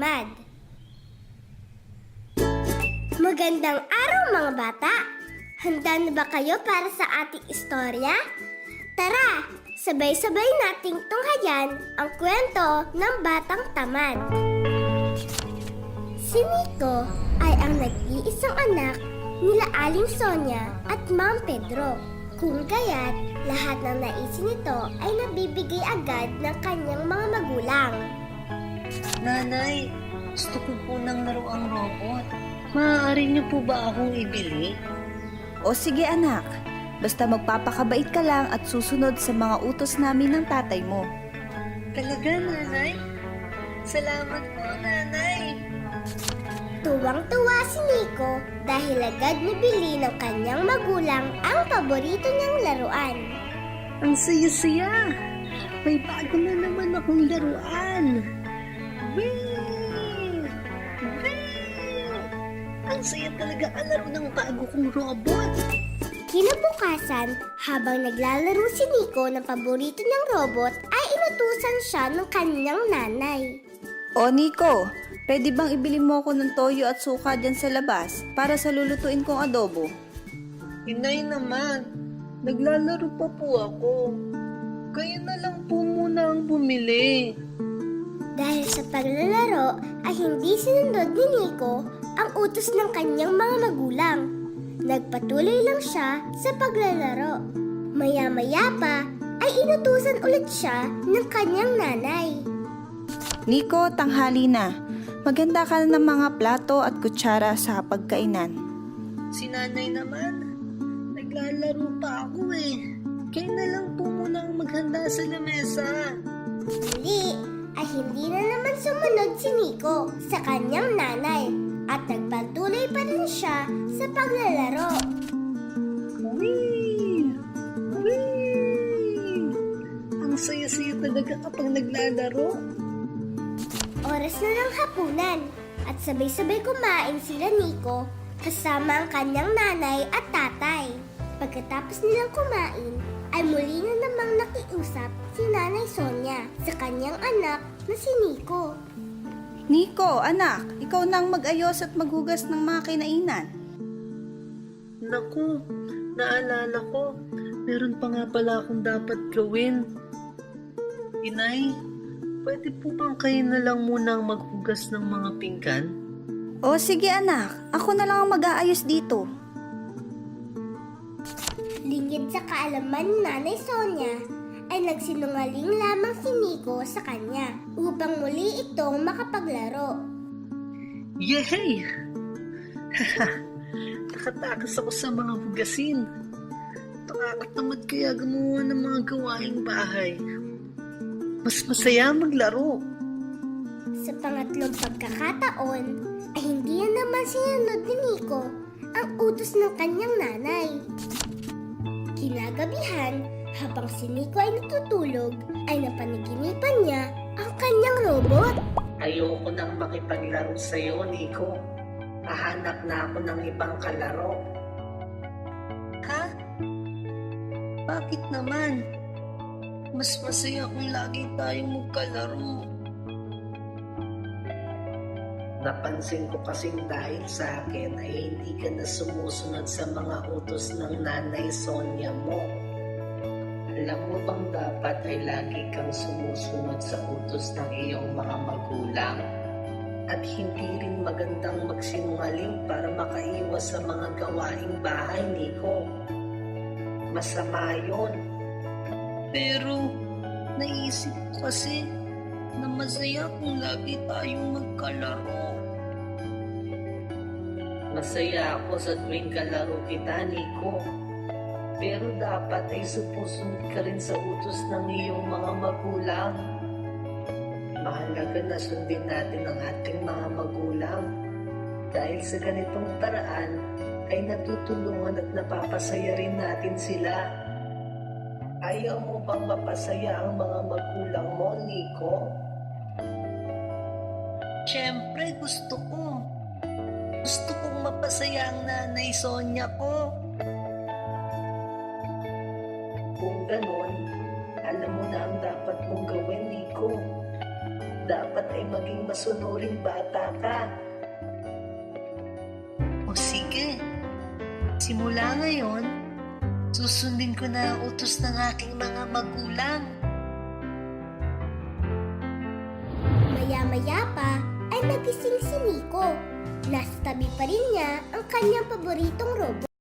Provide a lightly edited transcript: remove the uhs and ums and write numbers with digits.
tamad. Magandang araw mga bata! Handa na ba kayo para sa ating istorya? Tara, sabay-sabay nating tunghayan ang kwento ng batang tamad. Si Nico ay ang nag-iisang anak nila Aling Sonia at Mang Pedro. Kung kaya't lahat ng naisin nito ay nabibigay agad ng kanyang mga magulang. Nanay, gusto ko po ng laruang robot. Maaari niyo po ba akong ibili? O sige anak, basta magpapakabait ka lang at susunod sa mga utos namin ng tatay mo. Talaga, nanay? Salamat po, nanay. Tuwang-tuwa si Nico dahil agad nabili ng kanyang magulang ang paborito niyang laruan. Ang saya-saya. May bago na naman akong laruan. Whee! Whee! Ang saya talaga ang laro ng bago kong robot. Kinabukasan, habang naglalaro si Nico ng paborito niyang robot, ay inutusan siya ng kanyang nanay. O Nico, pwede bang ibili mo ako ng toyo at suka dyan sa labas para sa lulutuin kong adobo? Inay naman, naglalaro pa po ako. Kayo na lang po muna ang bumili. Dahil sa paglalaro ay hindi sinunod ni Nico ang utos ng kanyang mga magulang. Nagpatuloy lang siya sa paglalaro. Maya-maya pa ay inutusan ulit siya ng kanyang nanay. Nico, tanghali na. Maganda ka na ng mga plato at kutsara sa pagkainan. Si nanay naman, naglalaro pa ako eh. Kayo na lang po muna ang maghanda sa lamesa. Muli ay hindi na naman sumunod si Nico sa kanyang nanay at nagpatuloy pa rin siya sa paglalaro. Whee! Whee! Ang saya-saya talaga kapag naglalaro. Oras na ng hapunan at sabay-sabay kumain sila Nico kasama ang kanyang nanay at tatay. Pagkatapos nilang kumain, ay muli na namang nakiusap si Nanay Sonia sa kanyang anak na si Nico. Nico, anak, ikaw na ang mag-ayos at maghugas ng mga kinainan. Naku, naalala ko, meron pa nga pala akong dapat gawin. Inay, pwede po bang kayo na lang muna ang maghugas ng mga pinggan? O sige anak, ako na lang ang mag-aayos dito. Lingid sa kaalaman ni Nanay Sonia, ay nagsinungaling lamang si Nico sa kanya upang muli itong makapaglaro. Yehey! Nakatakas ako sa mga hugasin. Nakakatamad kaya gumawa ng mga gawaing bahay. Mas masaya maglaro. Sa pangatlong pagkakataon, ay hindi na naman sinunod ni Nico ang utos ng kanyang nanay. Kinagabihan, habang si Nico ay natutulog, ay napanaginipan niya ang kanyang robot. Ayoko nang makipaglaro sa iyo, Nico. Hahanap na ako ng ibang kalaro. Ha? Bakit naman? Mas masaya kung lagi tayong magkalaro. Napansin ko kasing dahil sa akin ay hindi ka na sumusunod sa mga utos ng Nanay Sonia mo. Alam mo bang dapat ay lagi kang sumusunod sa utos ng iyong mga magulang? At hindi rin magandang magsinungaling para makaiwas sa mga gawaing bahay, Nico. Masama yun. Pero, naisip ko kasi na masaya kung lagi tayong magkalaro. Masaya ako sa tuwing kalaro kita, Nico. Pero dapat ay susunod ka rin sa utos ng iyong mga magulang. Mahalaga na sundin natin ang ating mga magulang. Dahil sa ganitong paraan, ay natutulungan at napapasaya rin natin sila. Ayaw mo bang mapasaya ang mga magulang mo, Nico? Siyempre, gusto ko. Gusto kong mapasaya ang Nanay Sonia ko. Kung ganon, alam mo na ang dapat mong gawin, Nico. Dapat dapat ay maging masunuring bata ka. O sige, simula ngayon, susundin ko na ang utos ng aking mga magulang. Maya-maya pa ay nagising si Nico. Nasa tabi pa rin niya ang kanyang paboritong robot.